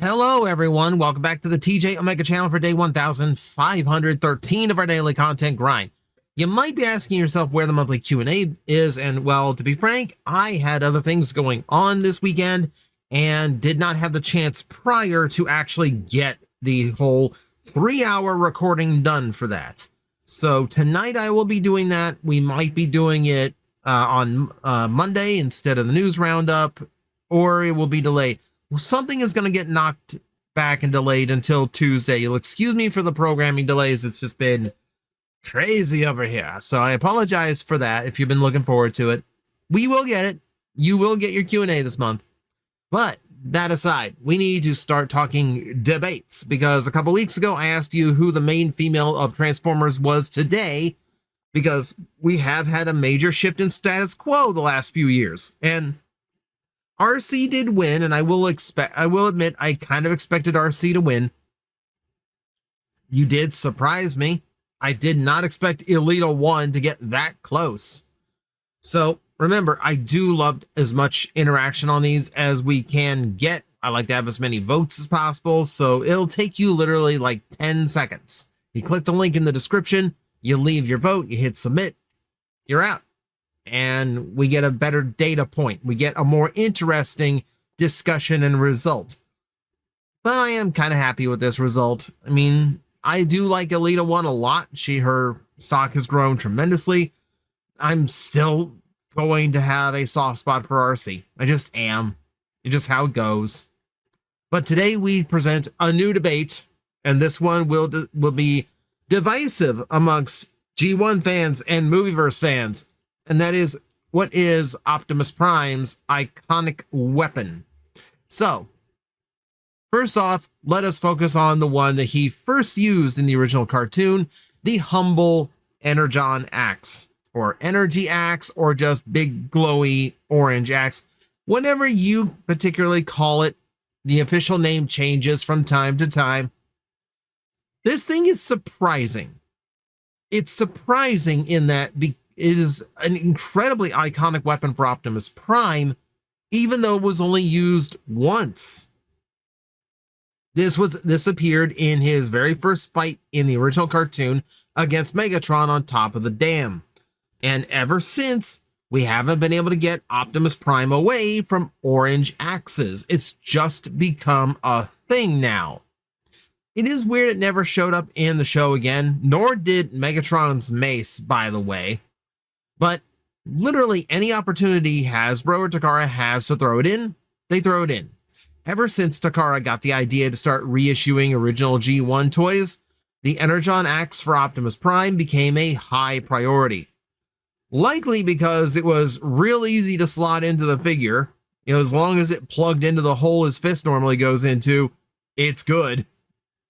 Hello, everyone. Welcome back to the TJOmega channel for day 1513 of our daily content grind. You might be asking yourself where the monthly Q&A is, and well, to be frank, I had other things going on this weekend and did not have the chance prior to actually get the whole 3-hour recording done for that. So tonight I will be doing that. We might be doing it on Monday instead of the news roundup, or it will be delayed. Well, something is going to get knocked back and delayed until Tuesday. You'll excuse me for the programming delays. It's just been crazy over here. So I apologize for that if you've been looking forward to it. We will get it. You will get your Q&A this month. But that aside, we need to start talking debates, because a couple weeks ago I asked you who the main female of Transformers was today, because we have had a major shift in status quo the last few years. And RC did win, and I will admit I kind of expected RC to win. You did surprise me. I did not expect Elita 1 to get that close. So remember, I do love as much interaction on these as we can get. I like to have as many votes as possible, so it'll take you literally like 10 seconds. You click the link in the description, you leave your vote, you hit submit, you're out. And we get a better data point. We get a more interesting discussion and result. But I am kind of happy with this result. I mean, I do like Elita 1 a lot. Her stock has grown tremendously. I'm still going to have a soft spot for RC. I just am. It's just how it goes. But today we present a new debate, and this one will be divisive amongst G1 fans and Movieverse fans. And that is, what is Optimus Prime's iconic weapon? So, first off, let us focus on the one that he first used in the original cartoon, the humble Energon axe, or energy axe, or just big glowy orange axe. Whatever you particularly call it, the official name changes from time to time. This thing is surprising. It's surprising in that it is an incredibly iconic weapon for Optimus Prime, even though it was only used once. This appeared in his very first fight in the original cartoon against Megatron on top of the dam. And ever since, we haven't been able to get Optimus Prime away from orange axes. It's just become a thing now. It is weird it never showed up in the show again, nor did Megatron's mace, by the way. But literally any opportunity Hasbro or Takara has to throw it in, they throw it in. Ever since Takara got the idea to start reissuing original G1 toys, the Energon axe for Optimus Prime became a high priority. Likely because it was real easy to slot into the figure. You know, as long as it plugged into the hole his fist normally goes into, it's good.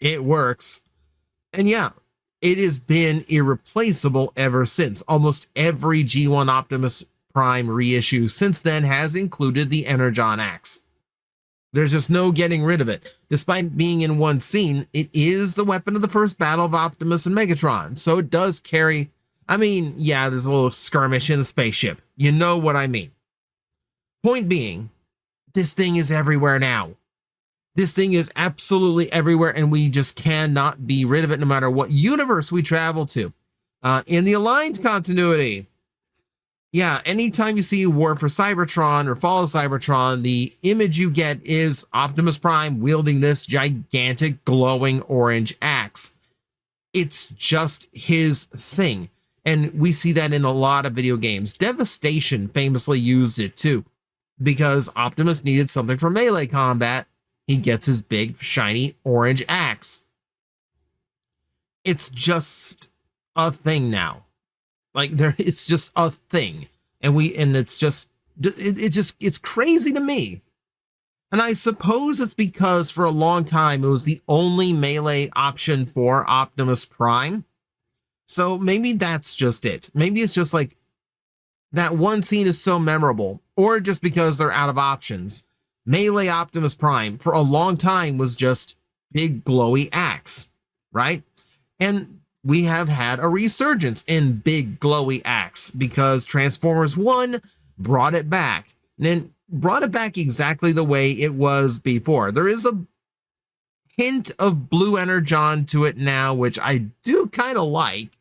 It works. And yeah, it has been irreplaceable ever since. Almost every G1 Optimus Prime reissue since then has included the Energon axe. There's just no getting rid of it. Despite being in one scene, it is the weapon of the first battle of Optimus and Megatron. So it does carry, I mean, yeah, there's a little skirmish in the spaceship. You know what I mean. Point being, this thing is everywhere now. This thing is absolutely everywhere, and we just cannot be rid of it no matter what universe we travel to. In the aligned continuity, yeah, anytime you see War for Cybertron or Fall of Cybertron, the image you get is Optimus Prime wielding this gigantic glowing orange axe. It's just his thing, and we see that in a lot of video games. Devastation famously used it too, because Optimus needed something for melee combat. He gets his big, shiny orange axe. It's just a thing now. Like, it's just a thing. And it's crazy to me. And I suppose it's because for a long time, it was the only melee option for Optimus Prime. So maybe that's just it. Maybe it's just like that one scene is so memorable, or just because they're out of options. Melee Optimus Prime for a long time was just big glowy axe, right? And we have had a resurgence in big glowy axe because Transformers 1 brought it back, and then brought it back exactly the way it was before. There is a hint of blue energon to it now, which I do kind of like.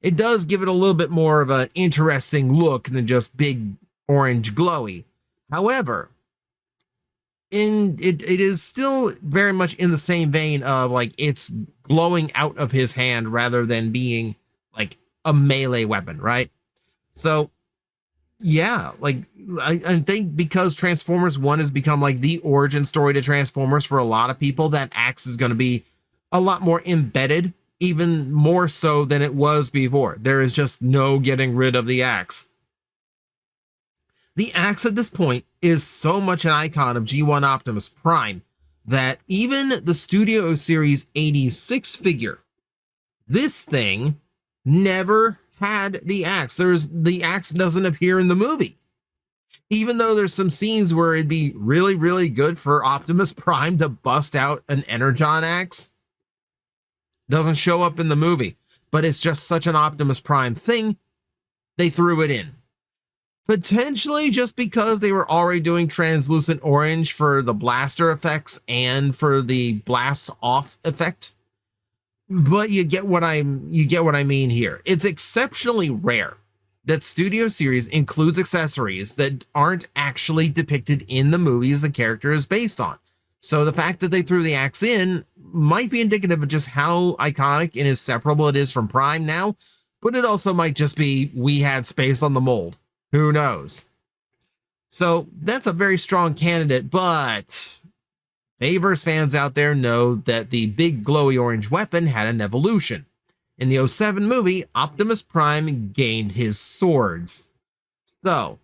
It does give it a little bit more of an interesting look than just big orange glowy. However, it is still very much in the same vein of like it's glowing out of his hand rather than being like a melee weapon, right? So yeah, like I think because Transformers 1 has become like the origin story to Transformers for a lot of people, that axe is going to be a lot more embedded, even more so than it was before. There is just no getting rid of the axe. The axe at this point is so much an icon of G1 Optimus Prime that even the Studio Series 86 figure, this thing never had the axe. The axe doesn't appear in the movie. Even though there's some scenes where it'd be really, really good for Optimus Prime to bust out an Energon axe, doesn't show up in the movie, but it's just such an Optimus Prime thing, they threw it in. Potentially just because they were already doing translucent orange for the blaster effects and for the blast off effect. But you get what I mean here. It's exceptionally rare that Studio Series includes accessories that aren't actually depicted in the movies the character is based on. So the fact that they threw the axe in might be indicative of just how iconic and inseparable it is from Prime now, but it also might just be we had space on the mold. Who knows? So that's a very strong candidate, but Bayverse fans out there know that the big glowy orange weapon had an evolution. In the 07 movie, Optimus Prime gained his swords. So,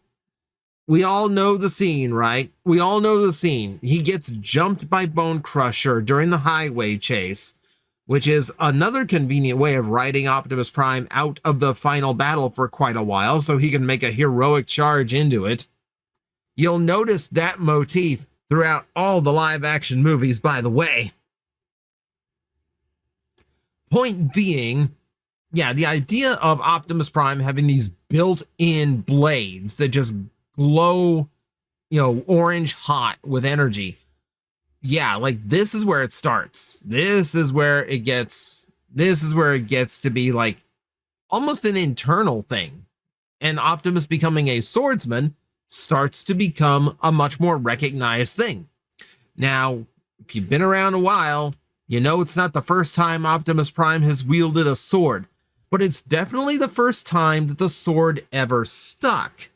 we all know the scene, right? We all know the scene. He gets jumped by Bone Crusher during the highway chase, which is another convenient way of riding Optimus Prime out of the final battle for quite a while so he can make a heroic charge into it. You'll notice that motif throughout all the live-action movies, by the way. Point being, yeah, the idea of Optimus Prime having these built-in blades that just glow, orange hot with energy. Yeah, like this is where it starts. This is where it gets to be like almost an internal thing. And Optimus becoming a swordsman starts to become a much more recognized thing. Now, if you've been around a while, you know it's not the first time Optimus Prime has wielded a sword, but it's definitely the first time that the sword ever stuck.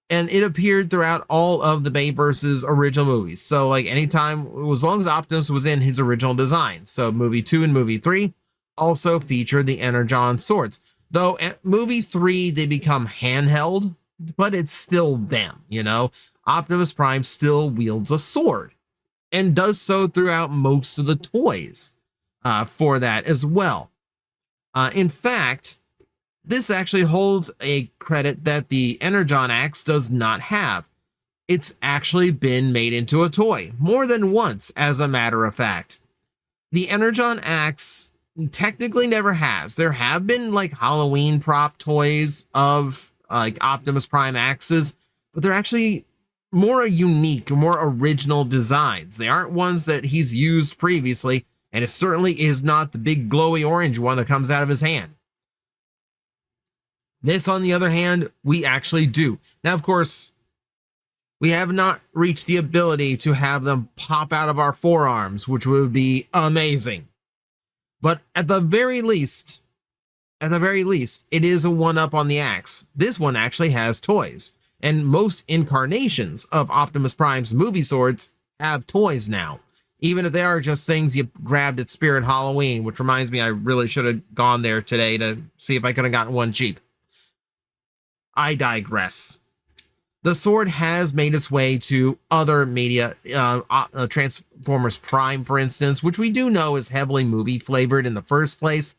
And it appeared throughout all of the Bayverse's original movies. So like anytime, as long as Optimus was in his original design. So movie 2 and movie 3 also featured the Energon swords. Though at movie 3, they become handheld, but it's still them, Optimus Prime still wields a sword and does so throughout most of the toys for that as well. In fact, this actually holds a credit that the Energon axe does not have. It's actually been made into a toy more than once, as a matter of fact. The Energon axe technically never has. There have been like Halloween prop toys of like Optimus Prime axes, but they're actually more unique, more original designs. They aren't ones that he's used previously, and it certainly is not the big glowy orange one that comes out of his hand. This, on the other hand, we actually do. Now, of course, we have not reached the ability to have them pop out of our forearms, which would be amazing. But at the very least, it is a one-up on the axe. This one actually has toys, and most incarnations of Optimus Prime's movie swords have toys now, even if they are just things you grabbed at Spirit Halloween, which reminds me I really should have gone there today to see if I could have gotten one cheap. I digress. The sword has made its way to other media, Transformers Prime, for instance, which we do know is heavily movie flavored in the first place.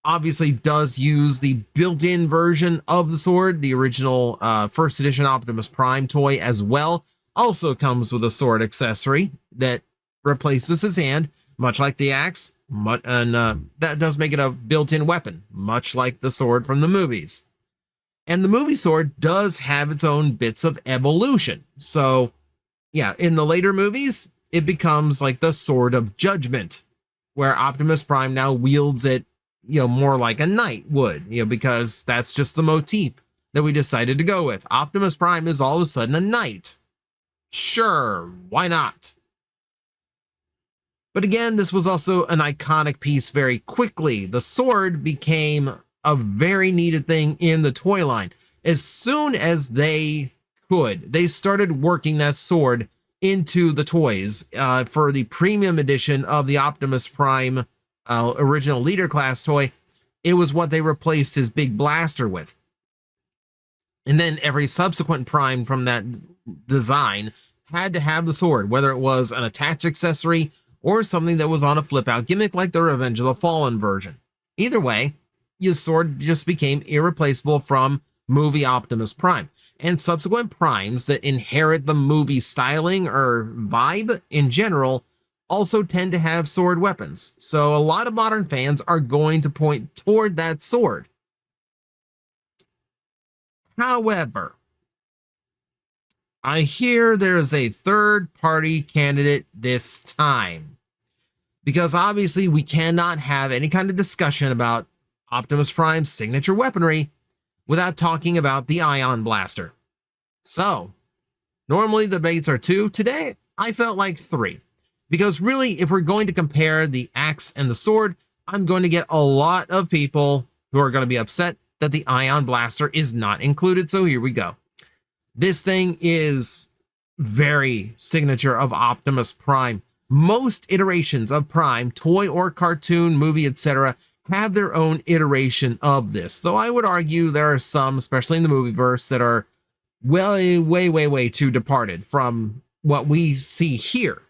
Obviously does use the built-in version of the sword. The original first edition Optimus Prime toy as well also comes with a sword accessory that replaces his hand, much like the axe, and that does make it a built-in weapon, much like the sword from the movies. And the movie sword does have its own bits of evolution. So, yeah, in the later movies, it becomes like the Sword of Judgment, where Optimus Prime now wields it, more like a knight would, because that's just the motif that we decided to go with. Optimus Prime is all of a sudden a knight. Sure, why not? But again, this was also an iconic piece very quickly. The sword became a very needed thing in the toy line. As soon as they could, they started working that sword into the toys for the premium edition of the Optimus Prime original leader class toy. It was what they replaced his big blaster with. And then every subsequent Prime from that design had to have the sword, whether it was an attached accessory or something that was on a flip-out gimmick like the Revenge of the Fallen version. Either way, his sword just became irreplaceable from movie Optimus Prime. And subsequent Primes that inherit the movie styling or vibe in general also tend to have sword weapons. So a lot of modern fans are going to point toward that sword. However, I hear there's a third-party candidate this time, because obviously we cannot have any kind of discussion about Optimus Prime's signature weaponry without talking about the Ion Blaster. So, normally the debates are 2. Today, I felt like 3. Because really, if we're going to compare the axe and the sword, I'm going to get a lot of people who are going to be upset that the Ion Blaster is not included. So here we go. This thing is very signature of Optimus Prime. Most iterations of Prime, toy or cartoon, movie, etc., have their own iteration of this. Though I would argue there are some, especially in the movieverse, that are way too departed from what we see here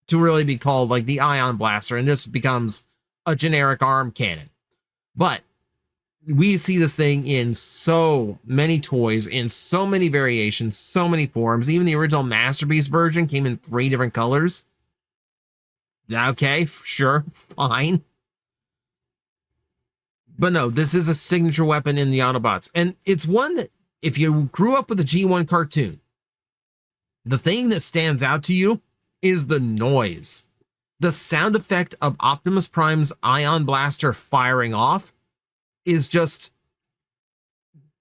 to really be called like the Ion Blaster, and this becomes a generic arm cannon. But we see this thing in so many toys, in so many variations, so many forms. Even the original Masterpiece version came in 3 different colors. Okay, sure, fine. But no, this is a signature weapon in the Autobots. And it's one that, if you grew up with the G1 cartoon, the thing that stands out to you is the noise. The sound effect of Optimus Prime's Ion Blaster firing off is just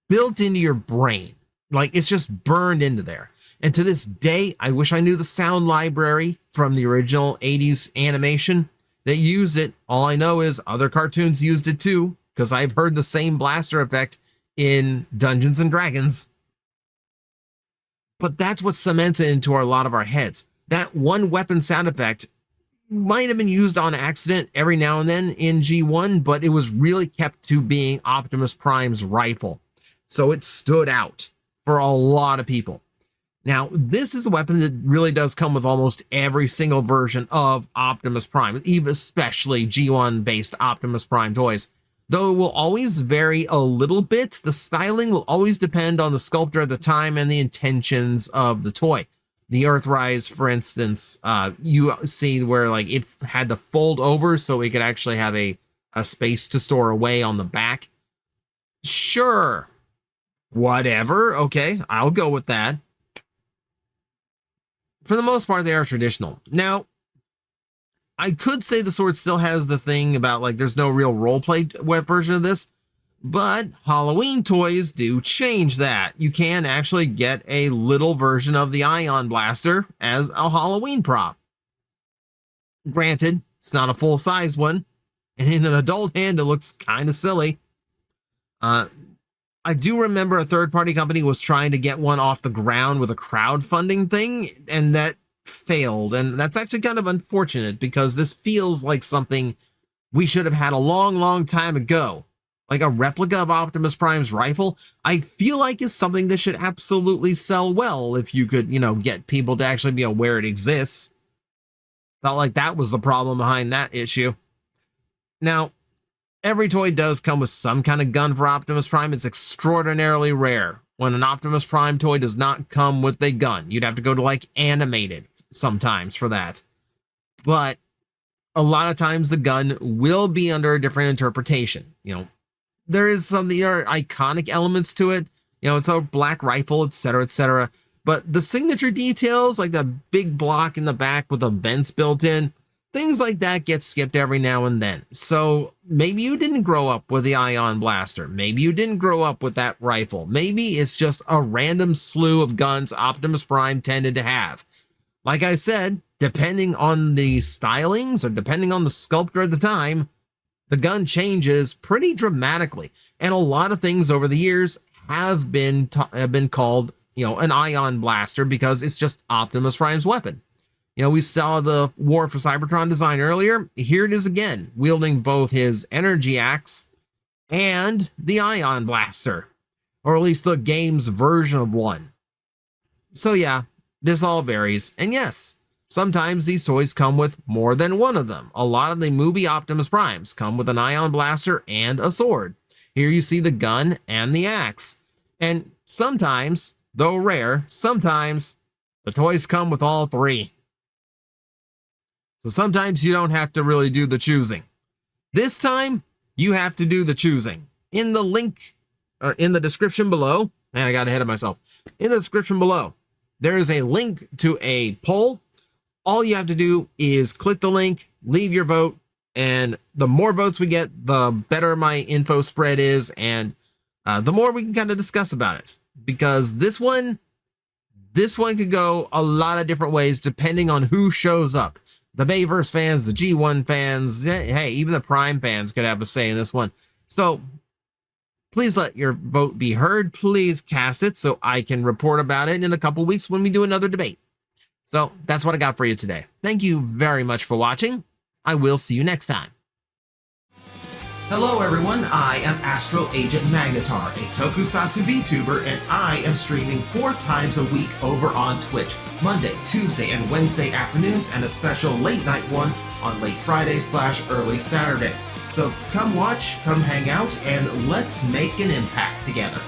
built into your brain. Like, it's just burned into there. And to this day, I wish I knew the sound library from the original 80s animation that used it. All I know is other cartoons used it too, because I've heard the same blaster effect in Dungeons and Dragons. But that's what cements it into a lot of our heads. That one weapon sound effect might have been used on accident every now and then in G1, but it was really kept to being Optimus Prime's rifle. So it stood out for a lot of people. Now, this is a weapon that really does come with almost every single version of Optimus Prime, even especially G1-based Optimus Prime toys. Though it will always vary a little bit, the styling will always depend on the sculptor at the time and the intentions of the toy. The Earthrise, for instance, you see where like it had to fold over so it could actually have a space to store away on the back. Sure, whatever, okay, I'll go with that. For the most part, they are traditional. Now, I could say the sword still has the thing about like there's no real roleplay web version of this, but Halloween toys do change that. You can actually get a little version of the Ion Blaster as a Halloween prop. Granted, it's not a full-size one, and in an adult hand, it looks kind of silly. I do remember a third-party company was trying to get one off the ground with a crowdfunding thing, and that failed. And that's actually kind of unfortunate because this feels like something we should have had a long time ago. Like a replica of Optimus Prime's rifle, I feel like is something that should absolutely sell well if you could, get people to actually be aware it exists. Felt like that was the problem behind that issue. Now, every toy does come with some kind of gun for Optimus Prime. It's extraordinarily rare when an Optimus Prime toy does not come with a gun. You'd have to go to like Animated sometimes for that. But a lot of times the gun will be under a different interpretation. There is some iconic elements to it. It's a black rifle, etc., etc. But the signature details, like the big block in the back with the vents built in, things like that get skipped every now and then. So maybe you didn't grow up with the ion blaster. Maybe you didn't grow up with that rifle. Maybe it's just a random slew of guns Optimus Prime tended to have. Like I said, depending on the stylings or depending on the sculptor at the time, the gun changes pretty dramatically. And a lot of things over the years have been called, an ion blaster because it's just Optimus Prime's weapon. We saw the War for Cybertron design earlier. Here it is again, wielding both his energy axe and the ion blaster, or at least the game's version of one. So yeah, this all varies. And yes, sometimes these toys come with more than one of them. A lot of the movie Optimus Primes come with an ion blaster and a sword. Here you see the gun and the axe. And sometimes, though rare, sometimes the toys come with all three. So sometimes you don't have to really do the choosing. This time, you have to do the choosing. In the link, or in the description below, man, I got ahead of myself. In the description below, there is a link to a poll. All you have to do is click the link, leave your vote, and the more votes we get, the better my info spread is, and the more we can kind of discuss about it. Because this one could go a lot of different ways depending on who shows up. The Bayverse fans, the G1 fans, hey, even the Prime fans could have a say in this one. So please let your vote be heard. Please cast it so I can report about it in a couple weeks when we do another debate. So that's what I got for you today. Thank you very much for watching. I will see you next time. Hello everyone, I am Astral Agent Magnetar, a Tokusatsu VTuber, and I am streaming 4 times a week over on Twitch, Monday, Tuesday, and Wednesday afternoons, and a special late night one on late Friday/early Saturday. So come watch, come hang out, and let's make an impact together.